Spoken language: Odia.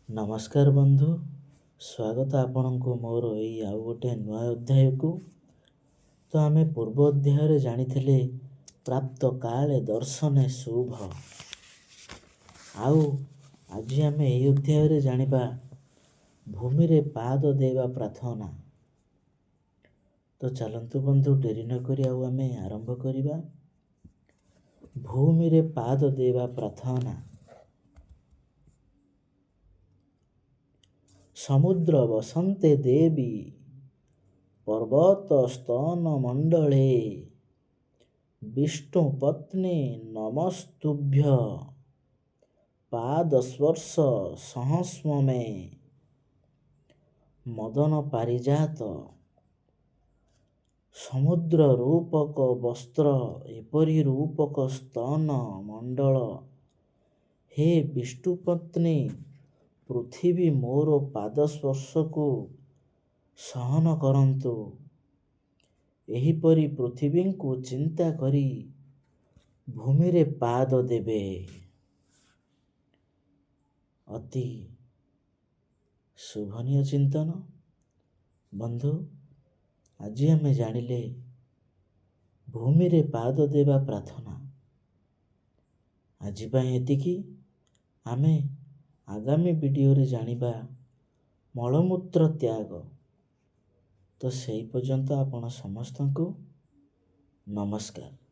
ନମସ୍କାର ବନ୍ଧୁ, ସ୍ୱାଗତ ଆପଣଙ୍କୁ ମୋର ଏଇ ଆଉ ଗୋଟେ ନୂଆ ଅଧ୍ୟାୟକୁ। ତ ଆମେ ପୂର୍ବ ଅଧ୍ୟାୟରେ ଜାଣିଥିଲେ ପ୍ରାପ୍ତ କାଳେ ଦର୍ଶନେ ଶୁଭ। ଆଉ ଆଜି ଆମେ ଏହି ଅଧ୍ୟାୟରେ ଜାଣିବା ଭୂମିରେ ପାଦ ଦେବା ପ୍ରାର୍ଥନା। ତ ଚାଲନ୍ତୁ ବନ୍ଧୁ, ଡେରି ନକରି ଆଉ ଆମେ ଆରମ୍ଭ କରିବା। ଭୂମିରେ ପାଦ ଦେବା ପ୍ରାର୍ଥନା। ସମୁଦ୍ର ବସନ୍ତେ ଦେବୀ ପର୍ବତ ସ୍ତନ ମଣ୍ଡଳେ ବିଷ୍ଣୁ ପତ୍ନୀ ନମସ୍ତୁଭ୍ୟ ପାଦ ସ୍ପର୍ଶ ସହସ୍ମ ମେ। ମଦନ ପାରିଜାତ ସମୁଦ୍ର ରୂପକ ବସ୍ତ୍ର ଏପରି ରୂପକ ସ୍ତନ ମଣ୍ଡଳ। ହେ ବିଷ୍ଣୁପତ୍ନୀ, ପୃଥିବୀ ମୋର ପାଦ ସ୍ପର୍ଶକୁ ସହନ କରନ୍ତୁ। ଏହିପରି ପୃଥିବୀଙ୍କୁ ଚିନ୍ତା କରି ଭୂମିରେ ପାଦ ଦେବେ। ଅତି ଶୁଭନୀୟ ଚିନ୍ତନ। ବନ୍ଧୁ, ଆଜି ଆମେ ଜାଣିଲେ ଭୂମିରେ ପାଦ ଦେବା ପ୍ରାର୍ଥନା। ଆଜି ପାଇଁ ଏତିକି। ଆମେ ଆଗାମୀ ଭିଡ଼ିଓରେ ଜାଣିବା ମଳମୂତ୍ର ତ୍ୟାଗ। ତ ସେଇ ପର୍ଯ୍ୟନ୍ତ ଆପଣ ସମସ୍ତଙ୍କୁ ନମସ୍କାର।